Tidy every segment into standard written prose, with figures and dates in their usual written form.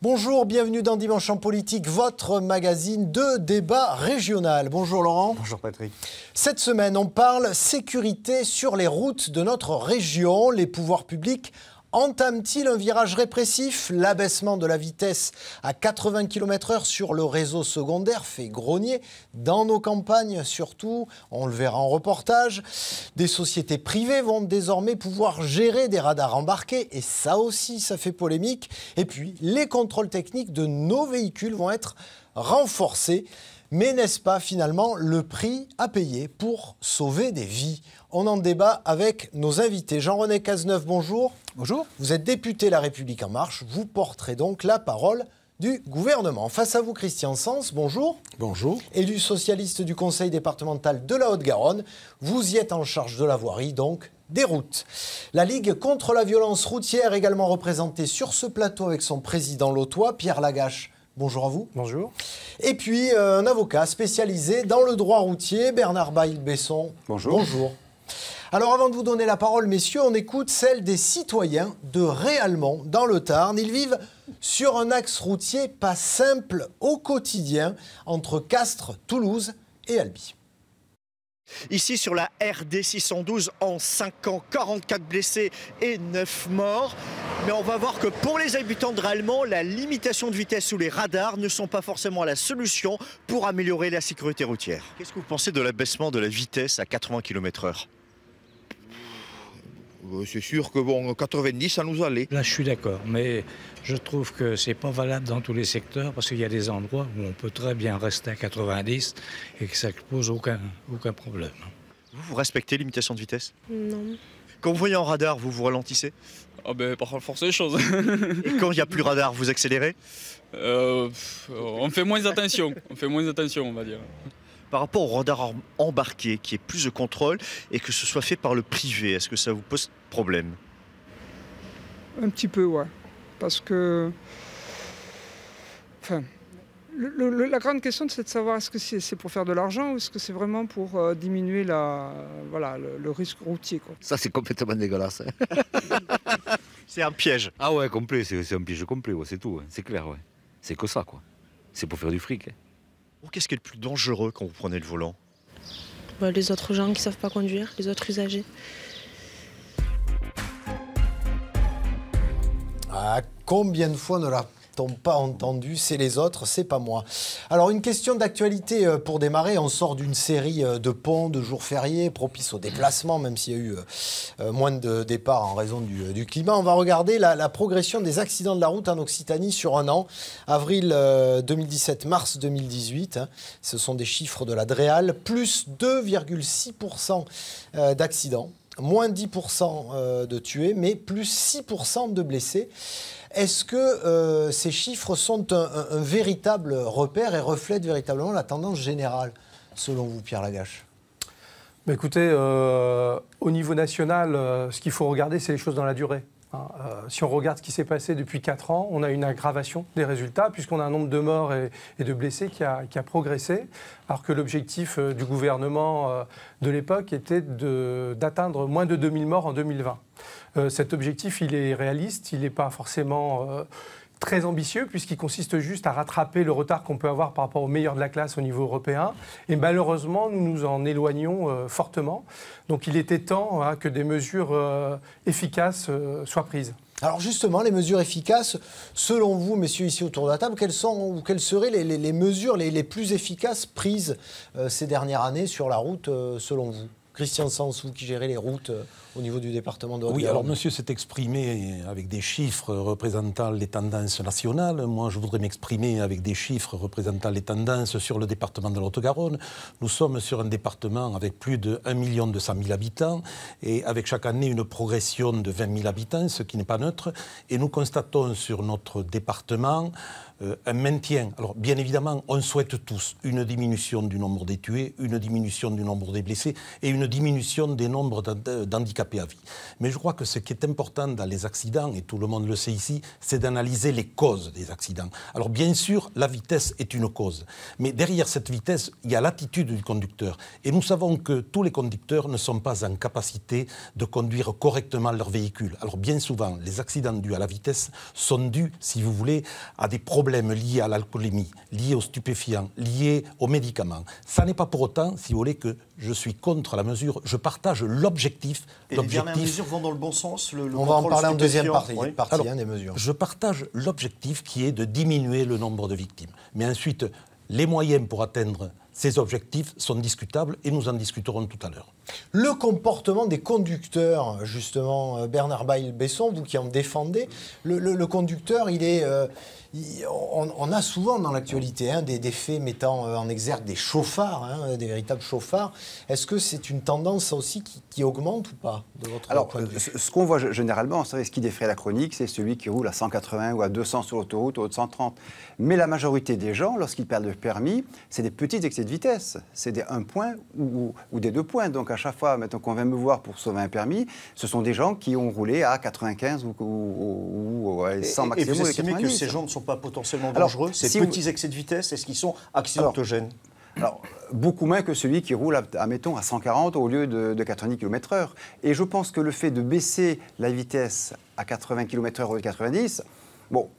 Bonjour, bienvenue dans Dimanche en Politique, votre magazine de débat régional. Bonjour Laurent. Bonjour Patrick. Cette semaine, on parle sécurité sur les routes de notre région. Les pouvoirs publics entament-ils un virage répressif? L'abaissement de la vitesse à 80 km/h sur le réseau secondaire fait grogner dans nos campagnes surtout. On le verra en reportage. Des sociétés privées vont désormais pouvoir gérer des radars embarqués et ça aussi, ça fait polémique. Et puis, les contrôles techniques de nos véhicules vont être renforcés. Mais n'est-ce pas finalement le prix à payer pour sauver des vies? On en débat avec nos invités. Jean-René Cazeneuve, bonjour. Bonjour. Vous êtes député La République En Marche. Vous porterez donc la parole du gouvernement. Face à vous, Christian Sens, bonjour. Bonjour. Élu socialiste du conseil départemental de la Haute-Garonne. Vous y êtes en charge de la voirie, donc des routes. La Ligue contre la violence routière, également représentée sur ce plateau avec son président lotois, Pierre Lagache. Bonjour à vous. Bonjour. Et puis, un avocat spécialisé dans le droit routier, Bernard Bailly-Besson. Bonjour. Bonjour. Alors, avant de vous donner la parole, messieurs, on écoute celle des citoyens de Réalmont, dans le Tarn. Ils vivent sur un axe routier pas simple au quotidien, entre Castres, Toulouse et Albi. Ici sur la RD 612, en 5 ans, 44 blessés et 9 morts. Mais on va voir que pour les habitants de Réalmont, la limitation de vitesse ou les radars ne sont pas forcément la solution pour améliorer la sécurité routière. Qu'est-ce que vous pensez de l'abaissement de la vitesse à 80 km/h? C'est sûr que bon, 90, ça nous allait. Là, je suis d'accord, mais je trouve que c'est pas valable dans tous les secteurs parce qu'il y a des endroits où on peut très bien rester à 90 et que ça ne pose aucun problème. Vous respectez la limitation de vitesse? Non. Quand vous voyez un radar, vous ralentissez? Ah ben, par force des choses. Et quand il n'y a plus de radar, vous accélérez? On fait moins attention, on va dire. Par rapport au radar embarqué, qui est plus de contrôle, et que ce soit fait par le privé, est-ce que ça vous pose problème? Un petit peu, ouais. Parce que... Enfin, la grande question, c'est de savoir est-ce que c'est pour faire de l'argent ou est-ce que c'est vraiment pour diminuer le risque routier, quoi. Ça, c'est complètement dégueulasse. Hein. C'est un piège. Ah ouais, complet, c'est un piège complet, ouais, c'est tout, ouais. C'est clair, ouais. C'est que ça, quoi. C'est pour faire du fric. Hein. Qu'est-ce qui est le plus dangereux quand vous prenez le volant? Les autres gens qui ne savent pas conduire, les autres usagers. Ah, combien de fois ne l'a-t-on pas entendu? C'est les autres, c'est pas moi. Alors, une question d'actualité pour démarrer. On sort d'une série de ponts, de jours fériés, propices au déplacement, même s'il y a eu moins de départs en raison du climat. On va regarder la progression des accidents de la route en Occitanie sur un an. Avril 2017, mars 2018. Hein. Ce sont des chiffres de la DREAL. Plus 2,6% d'accidents. Moins 10% de tués, mais plus 6% de blessés. Est-ce que ces chiffres sont un véritable repère et reflètent véritablement la tendance générale, selon vous, Pierre Lagache? Écoutez, au niveau national, ce qu'il faut regarder, c'est les choses dans la durée. Si on regarde ce qui s'est passé depuis 4 ans, on a une aggravation des résultats puisqu'on a un nombre de morts et de blessés qui a progressé, alors que l'objectif du gouvernement de l'époque était d'atteindre moins de 2000 morts en 2020. Cet objectif, il est réaliste, il n'est pas forcément très ambitieux puisqu'il consiste juste à rattraper le retard qu'on peut avoir par rapport aux meilleurs de la classe au niveau européen. Et malheureusement, nous nous en éloignons fortement. Donc il était temps que des mesures efficaces soient prises. Alors justement, les mesures efficaces, selon vous, messieurs ici autour de la table, quelles seraient les mesures les plus efficaces prises ces dernières années sur la route, selon vous? Christian Sens, vous qui gérez les routes au niveau du département de Haute-Garonne. Oui, alors monsieur s'est exprimé avec des chiffres représentant les tendances nationales. Moi, je voudrais m'exprimer avec des chiffres représentant les tendances sur le département de la Haute-Garonne. Nous sommes sur un département avec plus de 1 200 000 habitants et avec chaque année une progression de 20 000 habitants, ce qui n'est pas neutre. Et nous constatons sur notre département un maintien. Alors, bien évidemment, on souhaite tous une diminution du nombre des tués, une diminution du nombre des blessés et une diminution des nombres d'handicapés à vie. Mais je crois que ce qui est important dans les accidents, et tout le monde le sait ici, c'est d'analyser les causes des accidents. Alors, bien sûr, la vitesse est une cause. Mais derrière cette vitesse, il y a l'attitude du conducteur. Et nous savons que tous les conducteurs ne sont pas en capacité de conduire correctement leur véhicule. Alors, bien souvent, les accidents dus à la vitesse sont dus, si vous voulez, à des problèmes liés à l'alcoolémie, liés aux stupéfiants, liés aux médicaments. Ça n'est pas pour autant, si vous voulez, que je suis contre la mesure. Je partage l'objectif. Et les dernières mesures vont dans le bon sens. On va en parler en deuxième partie, oui. Alors, des mesures. Je partage l'objectif qui est de diminuer le nombre de victimes. Mais ensuite, les moyens pour atteindre ces objectifs sont discutables et nous en discuterons tout à l'heure. Le comportement des conducteurs, justement, Bernard Bailly-Besson, vous qui en défendez, le conducteur, il est... on a souvent dans l'actualité des faits mettant en exergue des chauffards, des véritables chauffards. Est-ce que c'est une tendance aussi qui augmente ou pas de votre point de vue ? Ce qu'on voit généralement, ce qui défraie la chronique, c'est celui qui roule à 180 ou à 200 sur l'autoroute ou à 130. Mais la majorité des gens, lorsqu'ils perdent le permis, c'est des petits excès de vitesse. C'est des 1 point ou des 2 points. Donc à chaque fois, maintenant qu'on vient me voir pour sauver un permis, ce sont des gens qui ont roulé à 95 ou 100 maximum. Et vous estimez que ces gens ne sont pas potentiellement dangereux, ces petits excès de vitesse, est-ce qu'ils sont accidentogènes ? Alors, beaucoup moins que celui qui roule, admettons, à 140 au lieu de 90 km/h. Et je pense que le fait de baisser la vitesse à 80 km/h au lieu de 90, bon,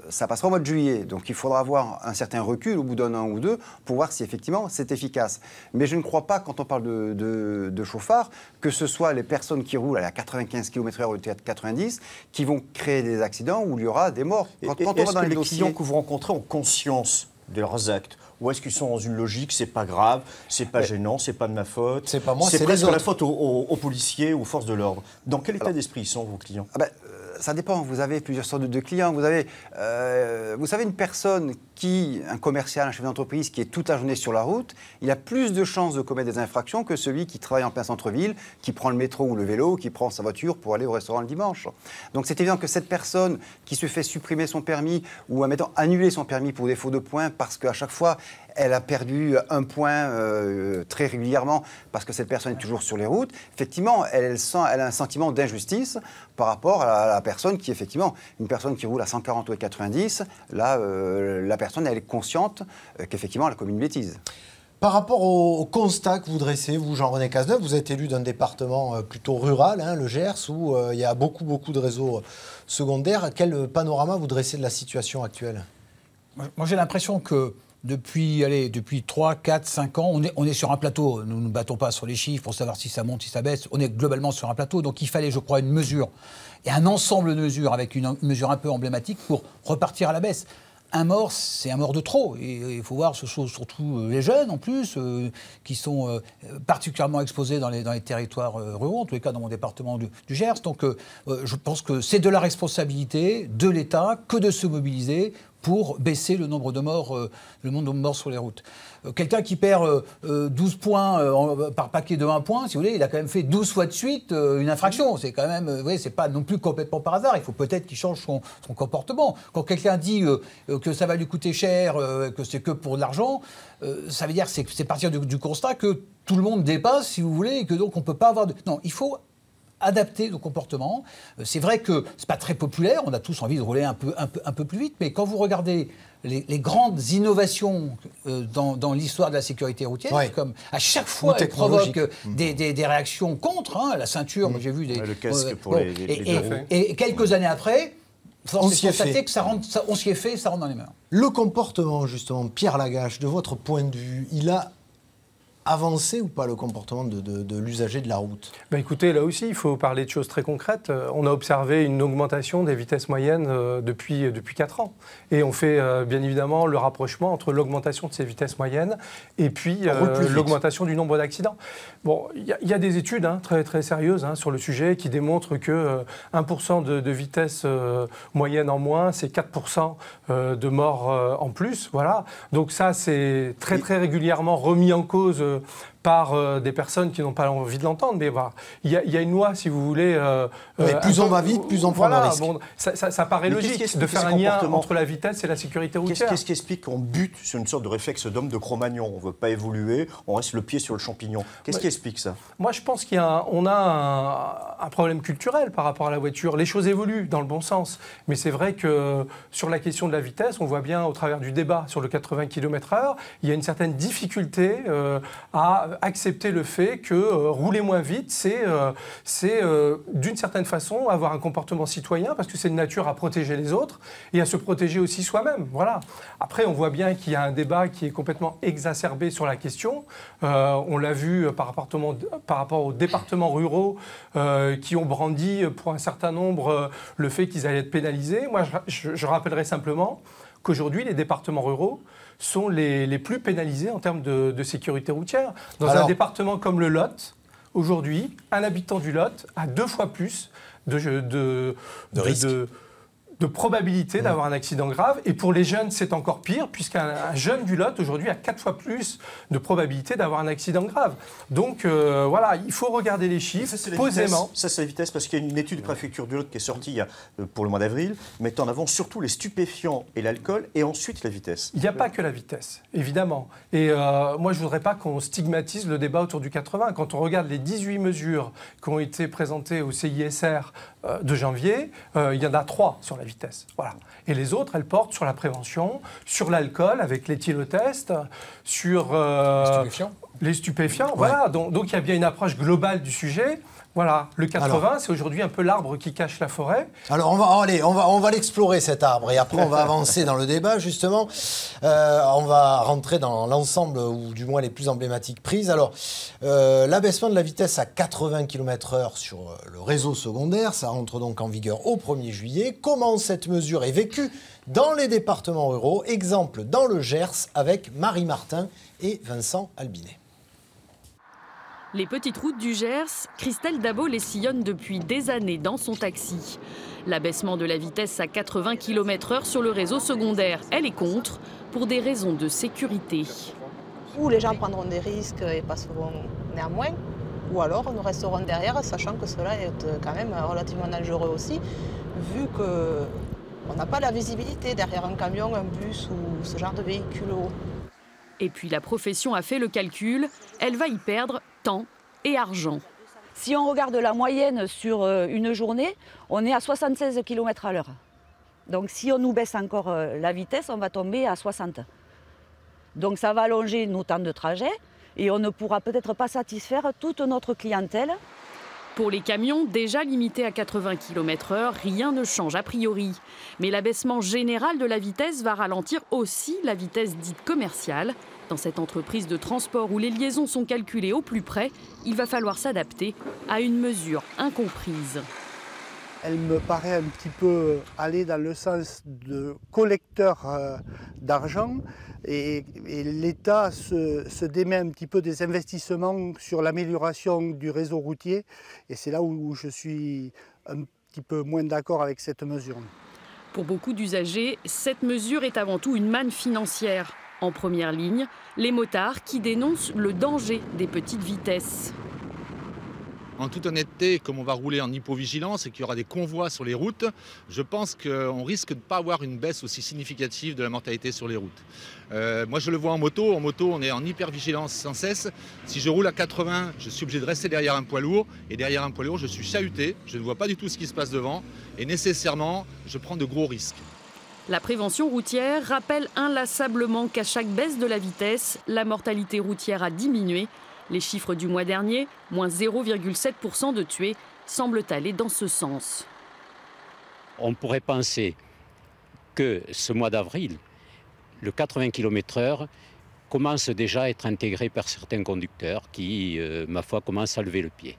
ça passera au mois de juillet. Donc il faudra avoir un certain recul au bout d'un an ou deux pour voir si effectivement c'est efficace. Mais je ne crois pas, quand on parle de chauffards, que ce soit les personnes qui roulent à 95 km/h au lieu de 90 qui vont créer des accidents où il y aura des morts. Quand on va dans les clients que vous rencontrez ont conscience de leurs actes? Ou est-ce qu'ils sont dans une logique, c'est pas grave, c'est pas gênant, c'est pas de ma faute, c'est pas moi, c'est presque les autres. la faute aux policiers ou aux forces de l'ordre? Dans quel état d'esprit sont vos clients? Ça dépend, vous avez plusieurs sortes de clients. Vous avez, vous savez, une personne un commercial, un chef d'entreprise qui est toute la journée sur la route, il a plus de chances de commettre des infractions que celui qui travaille en plein centre-ville, qui prend le métro ou le vélo, qui prend sa voiture pour aller au restaurant le dimanche. Donc c'est évident que cette personne qui se fait supprimer son permis ou, admettons, annuler son permis pour défaut de points parce qu'à chaque fois, elle a perdu 1 point très régulièrement parce que cette personne est toujours sur les routes, effectivement, elle a un sentiment d'injustice par rapport à la personne qui, effectivement, une personne qui roule à 140 ou à 90, là, la personne, elle est consciente qu'effectivement, elle a commis une bêtise. Par rapport au constat que vous dressez, vous, Jean-René Cazeneuve, vous êtes élu d'un département plutôt rural, le Gers, où il y a beaucoup de réseaux secondaires. Quel panorama vous dressez de la situation actuelle? Moi, j'ai l'impression que depuis 3, 4, 5 ans, on est sur un plateau. Nous ne nous battons pas sur les chiffres pour savoir si ça monte, si ça baisse. On est globalement sur un plateau. Donc il fallait, je crois, une mesure et un ensemble de mesures avec une mesure un peu emblématique pour repartir à la baisse. Un mort, c'est un mort de trop. Et il faut voir surtout les jeunes, en plus, qui sont particulièrement exposés dans les territoires ruraux, en tous les cas dans mon département du Gers. Donc je pense que c'est de la responsabilité de l'État que de se mobiliser pour baisser le nombre de morts sur les routes. Quelqu'un qui perd 12 points par paquet de 1 point, si vous voulez, il a quand même fait 12 fois de suite une infraction. C'est quand même, vous voyez, c'est pas non plus complètement par hasard. Il faut peut-être qu'il change son comportement. Quand quelqu'un dit que ça va lui coûter cher, que c'est que pour de l'argent, ça veut dire que c'est partir du constat que tout le monde dépasse, si vous voulez, et que donc on peut pas avoir de... Non, il faut adapter nos comportements. C'est vrai que c'est pas très populaire, on a tous envie de rouler un peu plus vite, mais quand vous regardez les grandes innovations dans l'histoire de la sécurité routière, comme à chaque fois elles provoquent des réactions contre, la ceinture, j'ai vu le casque pour les et quelques années après, force est de constater que on s'y est fait, ça rentre dans les mœurs. Le comportement, justement, Pierre Lagache, de votre point de vue, il a avancé ou pas le comportement de l'usager de la route? Écoutez, là aussi, il faut parler de choses très concrètes. On a observé une augmentation des vitesses moyennes depuis 4 ans. Et on fait bien évidemment le rapprochement entre l'augmentation de ces vitesses moyennes et puis l'augmentation du nombre d'accidents. Bon, il y a des études très, très sérieuses sur le sujet qui démontrent que 1% de vitesse moyenne en moins, c'est 4% de morts en plus. Voilà. Donc ça, c'est très, très régulièrement remis en cause par des personnes qui n'ont pas envie de l'entendre. Mais voilà, il y a une loi, si vous voulez. Plus on va vite, plus on prend de risques. Bon, ça paraît logique de faire un lien entre la vitesse et la sécurité routière. Qu'est-ce qui explique qu'on bute sur une sorte de réflexe d'homme de Cro-Magnon? On ne veut pas évoluer, on reste le pied sur le champignon. Qu'est-ce qui explique ça? Moi, je pense qu'on a un problème culturel par rapport à la voiture. Les choses évoluent dans le bon sens. Mais c'est vrai que sur la question de la vitesse, on voit bien au travers du débat sur le 80 km/h, il y a une certaine difficulté à accepter le fait que rouler moins vite, c'est d'une certaine façon avoir un comportement citoyen, parce que c'est de nature à protéger les autres et à se protéger aussi soi-même. Voilà. Après, on voit bien qu'il y a un débat qui est complètement exacerbé sur la question. On l'a vu par rapport aux départements ruraux qui ont brandi pour un certain nombre le fait qu'ils allaient être pénalisés. Moi, je rappellerai simplement qu'aujourd'hui, les départements ruraux sont les plus pénalisés en termes de sécurité routière. Dans un département comme le Lot, aujourd'hui, un habitant du Lot a 2 fois plus de probabilité d'avoir un accident grave. Et pour les jeunes, c'est encore pire, puisqu'un jeune du Lot, aujourd'hui, a 4 fois plus de probabilité d'avoir un accident grave. Donc, voilà, il faut regarder les chiffres posément. Ça, c'est la vitesse, parce qu'il y a une étude de préfecture du Lot qui est sortie pour le mois d'avril, mettant en avant surtout les stupéfiants et l'alcool, et ensuite la vitesse. Il n'y a pas que la vitesse, évidemment. Et moi, je ne voudrais pas qu'on stigmatise le débat autour du 80. Quand on regarde les 18 mesures qui ont été présentées au CISR de janvier, il y en a 3 sur la vitesse. Voilà. Et les autres, elles portent sur la prévention, sur l'alcool avec l'éthylotest, sur les stupéfiants. Ouais. Voilà. Donc il y a bien une approche globale du sujet. Voilà, le 80, c'est aujourd'hui un peu l'arbre qui cache la forêt. Alors on va l'explorer cet arbre et après on va avancer dans le débat justement. On va rentrer dans l'ensemble ou du moins les plus emblématiques prises. Alors l'abaissement de la vitesse à 80 km/h sur le réseau secondaire, ça entre donc en vigueur au 1er juillet. Comment cette mesure est vécue dans les départements ruraux? Exemple dans le Gers avec Marie Martin et Vincent Albinet. Les petites routes du Gers, Christelle Dabot les sillonne depuis des années dans son taxi. L'abaissement de la vitesse à 80 km/h sur le réseau secondaire, elle est contre, pour des raisons de sécurité. Ou les gens prendront des risques et passeront néanmoins, ou alors nous resterons derrière, sachant que cela est quand même relativement dangereux aussi, vu qu'on n'a pas la visibilité derrière un camion, un bus ou ce genre de véhicule haut. Et puis la profession a fait le calcul, elle va y perdre temps et argent. Si on regarde la moyenne sur une journée, on est à 76 km/h. Donc si on nous baisse encore la vitesse, on va tomber à 60. Donc ça va allonger nos temps de trajet et on ne pourra peut-être pas satisfaire toute notre clientèle. Pour les camions, déjà limités à 80 km/h, rien ne change a priori. Mais l'abaissement général de la vitesse va ralentir aussi la vitesse dite commerciale. Dans cette entreprise de transport où les liaisons sont calculées au plus près, il va falloir s'adapter à une mesure incomprise. Elle me paraît un petit peu aller dans le sens de collecteur d'argent et l'État se démet un petit peu des investissements sur l'amélioration du réseau routier et c'est là où je suis un petit peu moins d'accord avec cette mesure. Pour beaucoup d'usagers, cette mesure est avant tout une manne financière. En première ligne, les motards qui dénoncent le danger des petites vitesses. En toute honnêteté, comme on va rouler en hypovigilance et qu'il y aura des convois sur les routes, je pense qu'on risque de ne pas avoir une baisse aussi significative de la mortalité sur les routes. Moi, je le vois en moto. En moto, on est en hypervigilance sans cesse. Si je roule à 80, je suis obligé de rester derrière un poids lourd. Et derrière un poids lourd, je suis chahuté. Je ne vois pas du tout ce qui se passe devant. Et nécessairement, je prends de gros risques. La prévention routière rappelle inlassablement qu'à chaque baisse de la vitesse, la mortalité routière a diminué. Les chiffres du mois dernier, moins 0,7% de tués, semblent aller dans ce sens. On pourrait penser que ce mois d'avril, le 80 km/h commence déjà à être intégré par certains conducteurs qui, ma foi, commencent à lever le pied.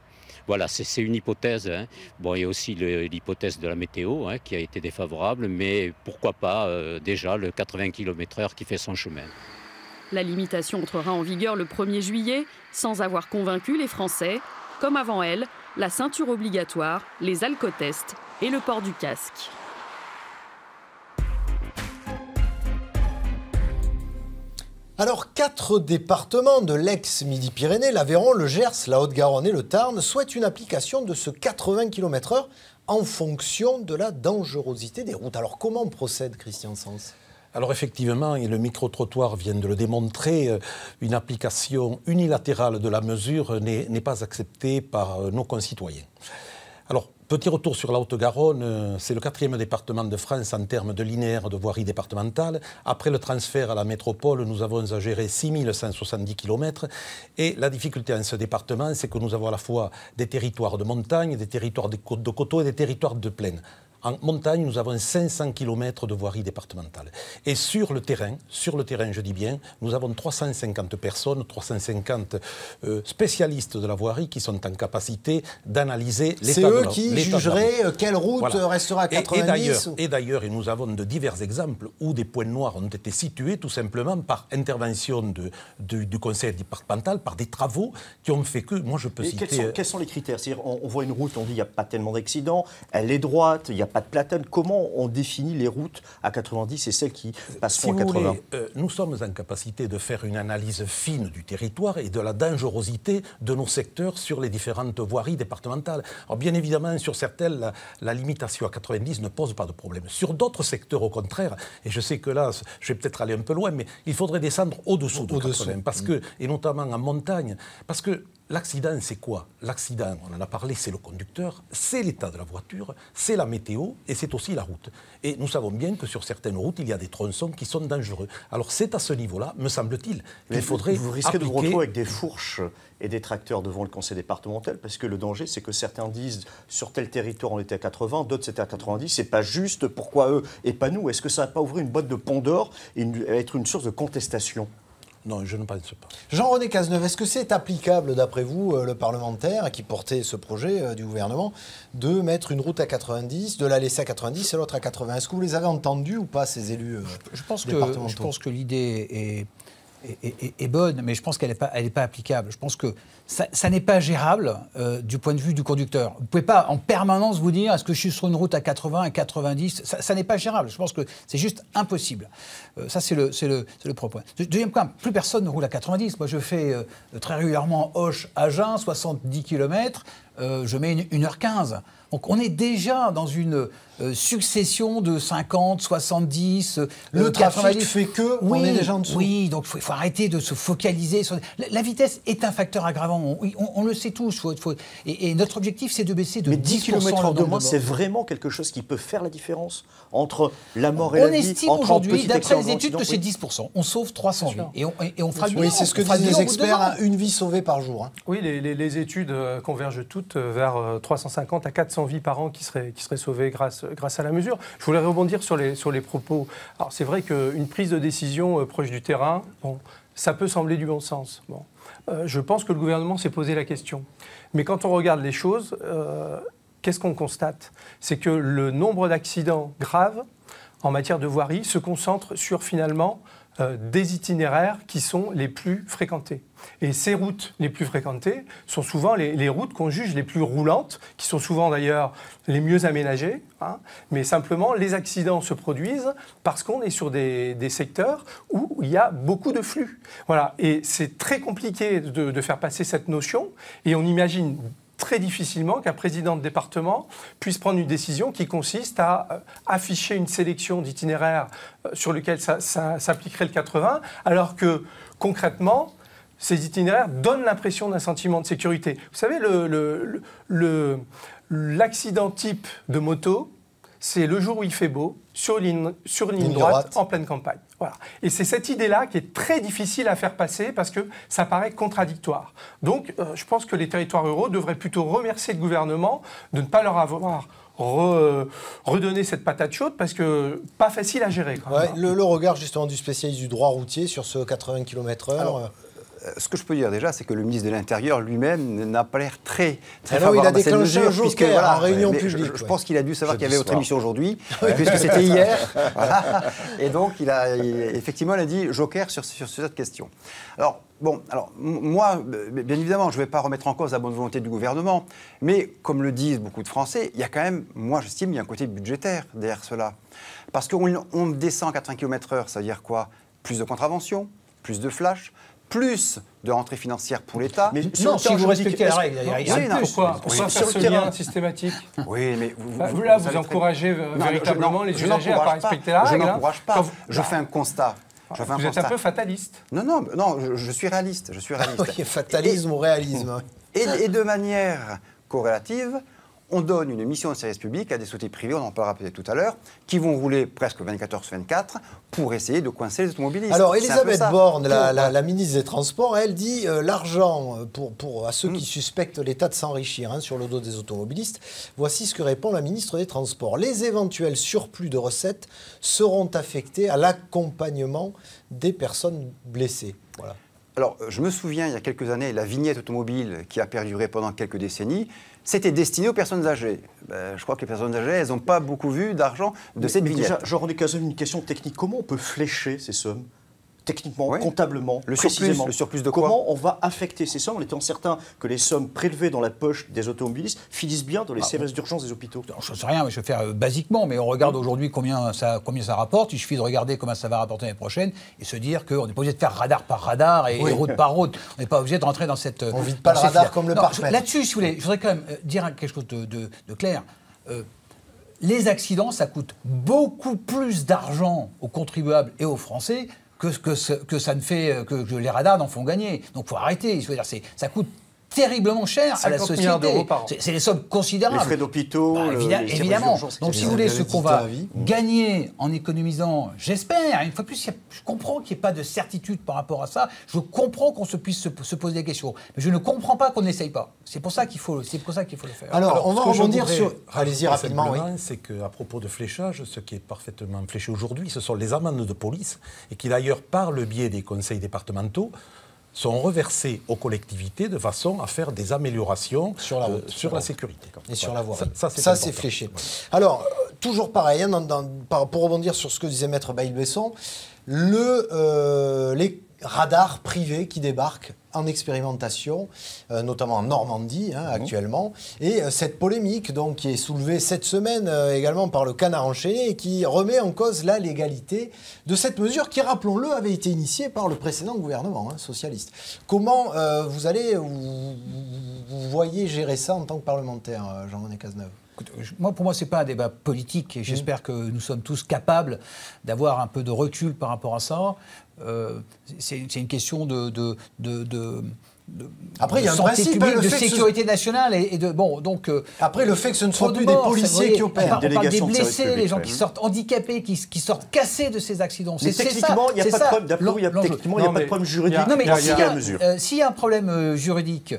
Voilà, c'est une hypothèse. Hein. Bon, il y a aussi l'hypothèse de la météo hein, qui a été défavorable, mais pourquoi pas déjà le 80 km/h qui fait son chemin. La limitation entrera en vigueur le 1er juillet, sans avoir convaincu les Français. Comme avant elle, la ceinture obligatoire, les alcotests et le port du casque. Alors, 4 départements de l'ex-Midi-Pyrénées, l'Aveyron, le Gers, la Haute-Garonne et le Tarn, souhaitent une application de ce 80 km/h en fonction de la dangerosité des routes. Alors, comment on procède, Christian Sens ? Alors effectivement, et le micro-trottoir vient de le démontrer, une application unilatérale de la mesure n'est pas acceptée par nos concitoyens. Alors, petit retour sur la Haute-Garonne, c'est le 4e département de France en termes de linéaire de voirie départementale. Après le transfert à la métropole, nous avons à gérer 6170 km. Et la difficulté en ce département, c'est que nous avons à la fois des territoires de montagne, des territoires de coteaux et des territoires de plaine. En montagne, nous avons 500 km de voirie départementale. Et sur le terrain, je dis bien, nous avons 350 personnes, 350 spécialistes de la voirie qui sont en capacité d'analyser l'état de la route. C'est eux qui jugeraient quelle route restera à 90 Et d'ailleurs, nous avons de divers exemples où des points noirs ont été situés tout simplement par intervention du conseil départemental, par des travaux qui ont fait que, moi je peux citer... Quels sont les critères ? C'est-à-dire, on voit une route, on dit qu'il n'y a pas tellement d'accidents, elle est droite, il n'y a pas de platane. Comment on définit les routes à 90 et celles qui passeront à 80 ? Nous sommes en capacité de faire une analyse fine du territoire et de la dangerosité de nos secteurs sur les différentes voiries départementales. Alors bien évidemment, sur certaines, la limitation à 90 ne pose pas de problème. Sur d'autres secteurs, au contraire, et je sais que là, je vais peut-être aller un peu loin, mais il faudrait descendre au-dessous de 80, parce que, et notamment en montagne, parce que l'accident, c'est quoi ? L'accident, on en a parlé, c'est le conducteur, c'est l'état de la voiture, c'est la météo et c'est aussi la route. Et nous savons bien que sur certaines routes, il y a des tronçons qui sont dangereux. Alors c'est à ce niveau-là, me semble-t-il, qu'il faudrait Vous risquez de vous retrouver avec des fourches et des tracteurs devant le conseil départemental, parce que le danger, c'est que certains disent sur tel territoire on était à 80, d'autres c'était à 90, c'est pas juste, pourquoi eux et pas nous ? Est-ce que ça va pas ouvrir une boîte de Pandore et être une source de contestation ? Non, je ne pense pas. Jean-René Cazeneuve, est-ce que c'est applicable, d'après vous, le parlementaire qui portait ce projet du gouvernement, de mettre une route à 90, de la laisser à 90 et l'autre à 80 ? Est-ce que vous les avez entendus ou pas, ces élus départementaux ? Je pense que l'idée est bonne, mais je pense qu'elle n'est pas applicable. Je pense que ça n'est pas gérable du point de vue du conducteur. Vous ne pouvez pas en permanence vous dire est-ce que je suis sur une route à 80, à 90 ? Ça n'est pas gérable. Je pense que c'est juste impossible. Ça, c'est le premier point. Deuxième point, plus personne ne roule à 90. Moi, je fais très régulièrement Auch-Agen, 70 km. Je mets 1h15. Donc on est déjà dans une succession de 50, 70, le 90. trafic fait que on est déjà en dessous. Oui, donc il faut arrêter de se focaliser sur... La vitesse est un facteur aggravant, on le sait tous. Et notre objectif, c'est de baisser de 10 km/h de moins, c'est vraiment quelque chose qui peut faire la différence entre la mort et la vie. On estime aujourd'hui, d'après les études, que c'est 10%. On sauve 300 vies. Et on fera le bilan. Oui, c'est ce que disent les experts, une vie sauvée par jour. Hein. Oui, les études convergent toutes vers 350 à 400 vies par an qui seraient sauvées grâce à la mesure. Je voulais rebondir sur les propos. Alors c'est vrai qu'une prise de décision proche du terrain, ça peut sembler du bon sens. Je pense que le gouvernement s'est posé la question. Mais quand on regarde les choses, qu'est-ce qu'on constate ? C'est que le nombre d'accidents graves en matière de voirie se concentre sur finalement des itinéraires qui sont les plus fréquentés. Et ces routes les plus fréquentées sont souvent les routes qu'on juge les plus roulantes, qui sont souvent d'ailleurs les mieux aménagées, mais simplement les accidents se produisent parce qu'on est sur des secteurs où il y a beaucoup de flux. Voilà. Et c'est très compliqué de faire passer cette notion, et on imagine très difficilement qu'un président de département puisse prendre une décision qui consiste à afficher une sélection d'itinéraires sur lesquels ça s'appliquerait le 80, alors que concrètement, ces itinéraires donnent l'impression d'un sentiment de sécurité. Vous savez, l'accident type de moto, c'est le jour où il fait beau, sur ligne droite, en pleine campagne. Voilà. Et c'est cette idée-là qui est très difficile à faire passer parce que ça paraît contradictoire. Donc, je pense que les territoires ruraux devraient plutôt remercier le gouvernement de ne pas leur avoir redonné cette patate chaude parce que pas facile à gérer. Quand même. Ouais, le regard justement du spécialiste du droit routier sur ce 80 km/h. Ce que je peux dire déjà, c'est que le ministre de l'Intérieur lui-même n'a pas l'air très favorable à cette mesure. Il a déclenché un joker en réunion publique. Je pense qu'il a dû savoir qu'il y avait votre émission aujourd'hui, puisque c'était hier. Voilà. Et donc, il a dit joker sur cette question. Alors, moi, bien évidemment, je ne vais pas remettre en cause la bonne volonté du gouvernement, mais comme le disent beaucoup de Français, il y a quand même, moi j'estime, il y a un côté budgétaire derrière cela. Parce qu'on descend à 80 km/h, ça veut dire quoi ? Plus de contraventions, plus de flash, plus de rentrées financières pour l'État. Mais non, si vous respectez la règle, pourquoi faire ce lien systématique? Oui, mais vous encouragez véritablement les usagers à ne pas respecter la règle. Je n'encourage pas. Je fais un constat. Vous êtes un peu fataliste. Non, je suis réaliste. Oui, fatalisme ou réalisme. Et de manière corrélative, on donne une mission de service public à des sociétés privées, on en parlera peut-être tout à l'heure, qui vont rouler presque 24 heures sur 24 pour essayer de coincer les automobilistes. Alors, Elisabeth Borne, la ministre des Transports, elle dit l'argent à ceux qui suspectent l'État de s'enrichir sur le dos des automobilistes. Voici ce que répond la ministre des Transports. Les éventuels surplus de recettes seront affectés à l'accompagnement des personnes blessées. Voilà. Alors, je me souviens, il y a quelques années, la vignette automobile qui a perduré pendant quelques décennies, c'était destiné aux personnes âgées. Je crois que les personnes âgées, elles n'ont pas beaucoup vu d'argent de cette vignette. Déjà, Jean-René Cazeneuve, une question technique. Comment on peut flécher ces sommes techniquement, comptablement, précisément. Le surplus de quoi? Comment on va affecter ces sommes en étant certain que les sommes prélevées dans la poche des automobilistes finissent bien dans les services d'urgence des hôpitaux? Je ne sais rien, mais je vais faire basiquement, mais on regarde aujourd'hui combien ça rapporte. Il suffit de regarder combien ça va rapporter l'année prochaine et se dire qu'on n'est pas obligé de faire radar par radar et route par route. On n'est pas obligé de rentrer dans cette... On ne vide pas le radar comme le parfait. Là-dessus, si vous voulez, je voudrais quand même dire quelque chose de clair. Les accidents, ça coûte beaucoup plus d'argent aux contribuables et aux Français que ça ne fait que les radars n'en font gagner. Donc il faut arrêter. Je veux dire, ça coûte terriblement cher à la société. C'est des sommes considérables. Les frais d'hôpitaux, évidemment. Donc si vous voulez, ce qu'on va gagner en économisant, j'espère, une fois de plus, je comprends qu'il n'y ait pas de certitude par rapport à ça. Je comprends qu'on puisse se poser des questions. Mais je ne comprends pas qu'on n'essaye pas. C'est pour ça qu'il faut le faire. Alors on va rebondir sur... Allez-y rapidement. C'est qu'à propos de fléchage, ce qui est parfaitement fléché aujourd'hui, ce sont les amendes de police et qui d'ailleurs, par le biais des conseils départementaux, sont reversés aux collectivités de façon à faire des améliorations sur la sécurité. Et sur la voirie. Ça c'est fléché. Alors, toujours pareil, pour rebondir sur ce que disait Maître Bailly-Besson, les radars privés qui débarquent en expérimentation, notamment en Normandie actuellement, et cette polémique donc, qui est soulevée cette semaine également par le Canard enchaîné et qui remet en cause la légalité de cette mesure qui, rappelons-le, avait été initiée par le précédent gouvernement socialiste. Comment vous voyez gérer ça en tant que parlementaire, Jean-René Cazeneuve? Pour moi, ce n'est pas un débat politique et j'espère que nous sommes tous capables d'avoir un peu de recul par rapport à ça. C'est une question après, il y a un santé principe publique, de sécurité nationale et de après, le fait que ce ne soit plus des policiers qui opèrent. On parle des blessés, les gens qui sortent handicapés, qui sortent cassés de ces accidents. Mais techniquement, il n'y a pas de problème. D'après vous, il n'y a pas de problème juridique. Non, mais s'il y a un problème juridique,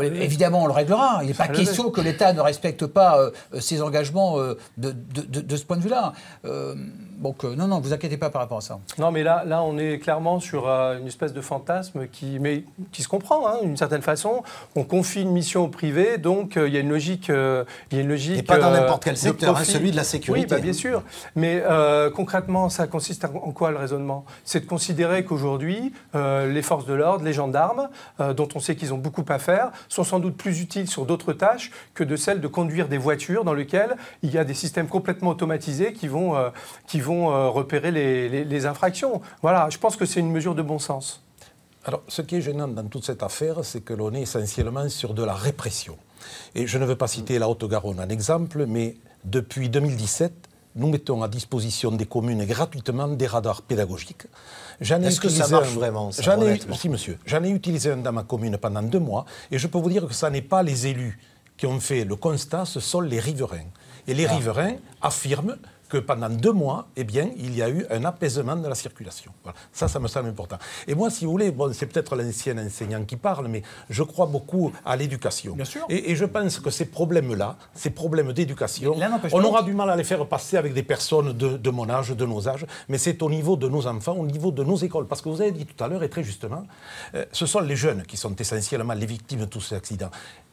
évidemment, on le réglera. Il n'est pas question que l'État ne respecte pas ses engagements de ce point de vue-là. Donc, non, vous inquiétez pas par rapport à ça. Non, mais là on est clairement sur une espèce de fantasme qui se comprend, d'une certaine façon. On confie une mission au privé, donc il y a une logique... Et pas dans n'importe quel secteur, celui de la sécurité. Oui, bien sûr. Mais concrètement, ça consiste en quoi le raisonnement? C'est de considérer qu'aujourd'hui, les forces de l'ordre, les gendarmes, dont on sait qu'ils ont beaucoup à faire, sont sans doute plus utiles sur d'autres tâches que de celles de conduire des voitures dans lesquelles il y a des systèmes complètement automatisés qui vont repérer les infractions. Voilà, je pense que c'est une mesure de bon sens. Alors, ce qui est gênant dans toute cette affaire, c'est que l'on est essentiellement sur de la répression. Et je ne veux pas citer la Haute-Garonne en exemple, mais depuis 2017, nous mettons à disposition des communes gratuitement des radars pédagogiques. Est-ce que ça marche vraiment Si, monsieur. J'en ai utilisé un dans ma commune pendant 2 mois, et je peux vous dire que ce n'est pas les élus qui ont fait le constat, ce sont les riverains. Et les riverains affirment que pendant 2 mois, il y a eu un apaisement de la circulation. Voilà. Ça me semble important. Et moi, si vous voulez, c'est peut-être l'ancien enseignant qui parle, mais je crois beaucoup à l'éducation. Bien sûr. Et je pense que ces problèmes-là, ces problèmes d'éducation, on aura du mal à les faire passer avec des personnes de mon âge, de nos âges, mais c'est au niveau de nos enfants, au niveau de nos écoles. Parce que vous avez dit tout à l'heure, et très justement, ce sont les jeunes qui sont essentiellement les victimes de tous ces accidents.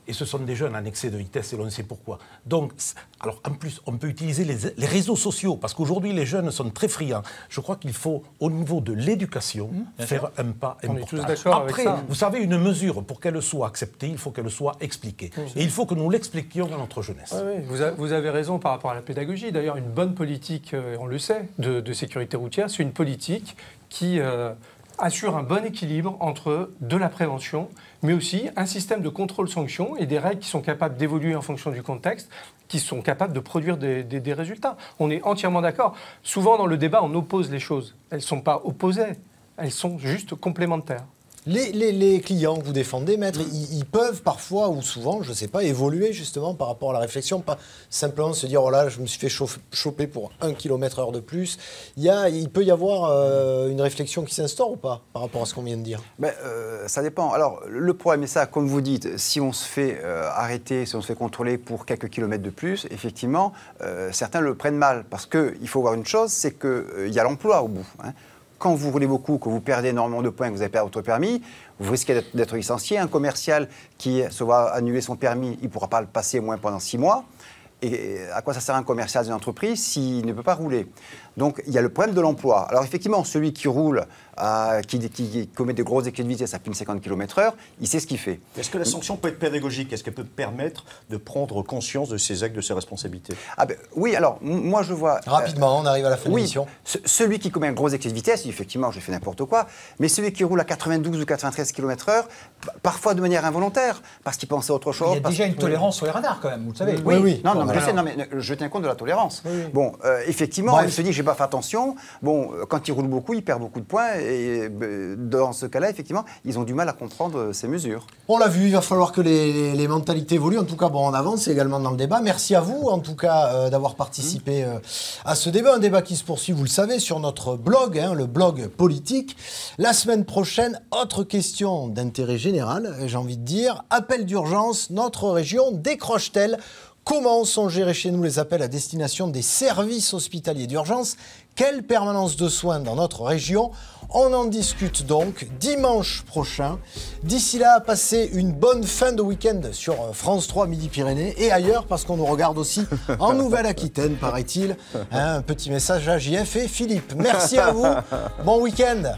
Et ce sont des jeunes en excès de vitesse et l'on sait pourquoi. Donc, alors en plus, on peut utiliser les réseaux sociaux parce qu'aujourd'hui, les jeunes sont très friands. Je crois qu'il faut, au niveau de l'éducation, faire un pas important. On est tous d'accord avec ça. Après, vous savez, une mesure, pour qu'elle soit acceptée, il faut qu'elle soit expliquée. Et il faut que nous l'expliquions à notre jeunesse. Oui, vous avez raison par rapport à la pédagogie. D'ailleurs, une bonne politique, on le sait, de sécurité routière, c'est une politique qui assure un bon équilibre entre de la prévention, mais aussi un système de contrôle-sanction et des règles qui sont capables d'évoluer en fonction du contexte, qui sont capables de produire des résultats. On est entièrement d'accord. Souvent, dans le débat, on oppose les choses. Elles ne sont pas opposées, elles sont juste complémentaires. Les clients que vous défendez, maître, ils peuvent parfois ou souvent, je ne sais pas, évoluer justement par rapport à la réflexion, pas simplement se dire, oh là, je me suis fait choper pour 1 km/h de plus. Il peut y avoir une réflexion qui s'instaure ou pas par rapport à ce qu'on vient de dire? Ça dépend. Alors, le problème est ça, comme vous dites, si on se fait arrêter, si on se fait contrôler pour quelques kilomètres de plus, effectivement, certains le prennent mal. Parce qu'il faut voir une chose, c'est qu'il y a l'emploi au bout. Hein. Quand vous roulez beaucoup, que vous perdez énormément de points, que vous avez perdu votre permis, vous risquez d'être licencié. Un commercial qui se voit annuler son permis, il ne pourra pas le passer au moins pendant 6 mois. Et à quoi ça sert un commercial d'une entreprise s'il ne peut pas rouler? Donc il y a le problème de l'emploi. Alors effectivement, celui qui roule, qui commet de grosses excès de vitesse à plus de 50 km/h, il sait ce qu'il fait. Est-ce que la sanction peut être pédagogique? Est-ce qu'elle peut permettre de prendre conscience de ses actes, de ses responsabilités? Oui, alors moi je vois... Rapidement, on arrive à la fin de l'émission. Celui qui commet un gros excès de vitesse, effectivement, j'ai fait n'importe quoi, mais celui qui roule à 92 ou 93 km/h, parfois de manière involontaire, parce qu'il pensait à autre chose... Il y a déjà une tolérance sur les radars quand même, vous le savez. Oui. Non, mais je sais, mais je tiens compte de la tolérance. Bon, effectivement, il se dit, j'ai pas fait attention. Bon, quand il roule beaucoup, il perd beaucoup de points, et dans ce cas-là, effectivement, ils ont du mal à comprendre ces mesures. On l'a vu, il va falloir que les mentalités évoluent. En tout cas, on avance également dans le débat. Merci à vous, en tout cas, d'avoir participé à ce débat. Un débat qui se poursuit, vous le savez, sur notre blog, le blog politique. La semaine prochaine, autre question d'intérêt général, j'ai envie de dire. Appel d'urgence, notre région décroche-t-elle? Comment sont gérés chez nous les appels à destination des services hospitaliers d'urgence? Quelle permanence de soins dans notre région? On en discute donc dimanche prochain. D'ici là, passez une bonne fin de week-end sur France 3 Midi-Pyrénées et ailleurs, parce qu'on nous regarde aussi en Nouvelle-Aquitaine, paraît-il. Un petit message à JF et Philippe. Merci à vous. Bon week-end.